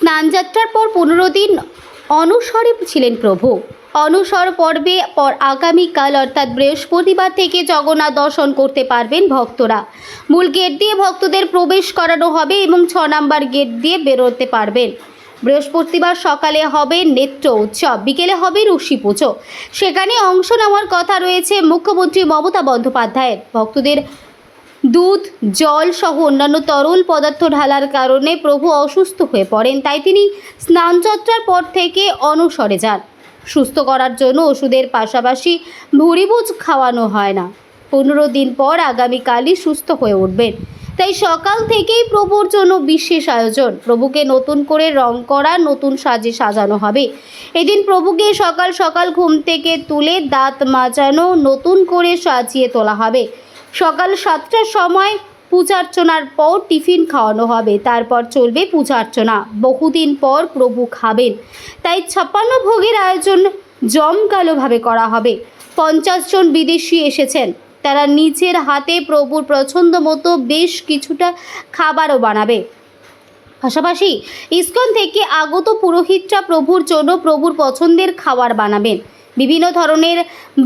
স্নানযাত্রার পর 15 দিন অনশরে ছিলেন প্রভু। অনশর পর্বে পর আগামীকাল অর্থাৎ বৃহস্পতিবার থেকে জগন্নাথ দর্শন করতে পারবেন ভক্তরা। মূল গেট দিয়ে ভক্তদের প্রবেশ করানো হবে এবং 6 নম্বর গেট দিয়ে বেরোতে পারবেন। বৃহস্পতিবার সকালে হবে নেত্র উৎসব, বিকেলে হবে ঋষি পুজো। সেখানে অংশ নেওয়ার কথা রয়েছে মুখ্যমন্ত্রী মমতা বন্দ্যোপাধ্যায়ের। ভক্তদের দুধ, জল সহ অন্যান্য তরল পদার্থ ঢালার কারণে প্রভু অসুস্থ হয়ে পড়েন, তাই তিনি স্নানযাত্রার পর থেকে অনশরে যান। সুস্থ করার জন্য ওষুধের পাশাপাশি ভুরিভোজ খাওয়ানো হয় না। 15 দিন পর আগামীকালই সুস্থ হয়ে উঠবেন, তাই সকাল থেকেই প্রভুর জন্য বিশেষ আয়োজন। প্রভুকে নতুন করে রং করা, নতুন সাজে সাজানো হবে। এদিন প্রভুকে সকাল সকাল ঘুম থেকে তুলে দাঁত মাজানো, নতুন করে সাজিয়ে তোলা হবে। সকাল 7টার সময় পূজার্চনার পর টিফিন খাওয়ানো হবে, তারপর চলবে পূজার্চনা। বহুদিন পর প্রভু খাবেন, তাই 56 ভোগের আয়োজন জমকালোভাবে করা হবে। 50 জন বিদেশি এসেছেন, তারা নিজের হাতে প্রভুর পছন্দ মতো বেশ কিছুটা খাবারও বানাবে। পাশাপাশি ইসকন থেকে আগত পুরোহিতরা প্রভুর জন্য প্রভুর পছন্দের খাবার বানাবেন। বিভিন্ন ধরনের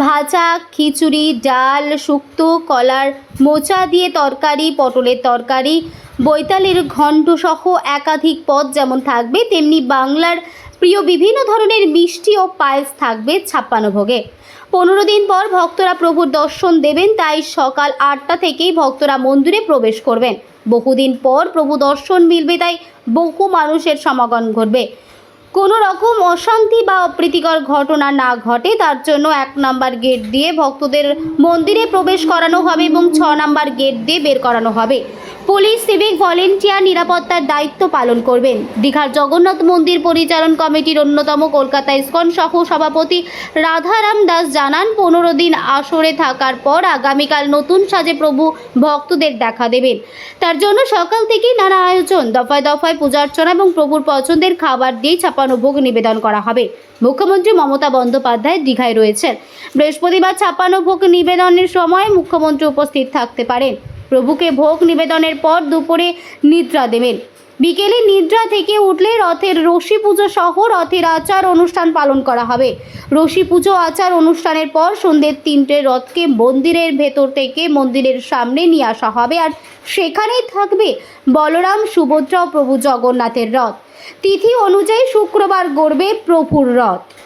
ভাজা, খিচুড়ি, ডাল, শুক্তো, কলার মোচা দিয়ে তরকারি, পটলের তরকারি, বৈতালের ঘণ্ট সহ একাধিক পদ যেমন থাকবে, তেমনি বাংলার প্রিয় বিভিন্ন ধরনের মিষ্টি ও পায়েস থাকবে 56 ভোগে। 15 দিন পর ভক্তরা প্রভুর দর্শন দেবেন, তাই সকাল 8টা থেকেই ভক্তরা মন্দিরে প্রবেশ করবেন। বহুদিন পর প্রভু দর্শন মিলবে, তাই বহু মানুষের সমাগম ঘটবে। কোনো রকম অশান্তি বা অপ্রীতিকর ঘটনা না ঘটে, তার জন্য 1 নম্বর গেট দিয়ে ভক্তদের মন্দিরে প্রবেশ করানো হবে এবং 6 নম্বর গেট দিয়ে বের করানো হবে। পুলিশ, সিভিক ভলেন্টিয়ার নিরাপত্তার দায়িত্ব পালন করবেন। দীঘার জগন্নাথ মন্দির পরিচালন কমিটির অন্যতম কলকাতা ইসকন সহ সভাপতি রাধারাম দাস জানান, 15 দিন আসরে থাকার পর আগামীকাল নতুন সাজে প্রভু ভক্তদের দেখা দেবেন। তার জন্য সকাল থেকেই নানা আয়োজন, দফায় দফায় পূজার্চনা এবং প্রভুর পছন্দের খাবার দিয়ে 56 ভোগ নিবেদন করা হবে। মুখ্যমন্ত্রী মমতা বন্দ্যোপাধ্যায় দীঘায় রয়েছেন। বৃহস্পতিবার 56 ভোগ নিবেদনের সময় মুখ্যমন্ত্রী উপস্থিত থাকতে পারেন। প্রভুকে ভোগ নিবেদনের পর দুপুরে নিদ্রা দেবেন। বিকেলে নিদ্রা থেকে উঠলে রথের রশি পুজো সহ রথের আচার অনুষ্ঠান পালন করা হবে। রশি পুজো আচার অনুষ্ঠানের পর সন্ধ্যে 3টে রথকে মন্দিরের ভেতর থেকে মন্দিরের সামনে নিয়ে আসা হবে, আর সেখানেই থাকবে বলরাম, সুভদ্রা ও প্রভু জগন্নাথের রথ। তিথি অনুযায়ী শুক্রবার গড়বে প্রভুর রথ।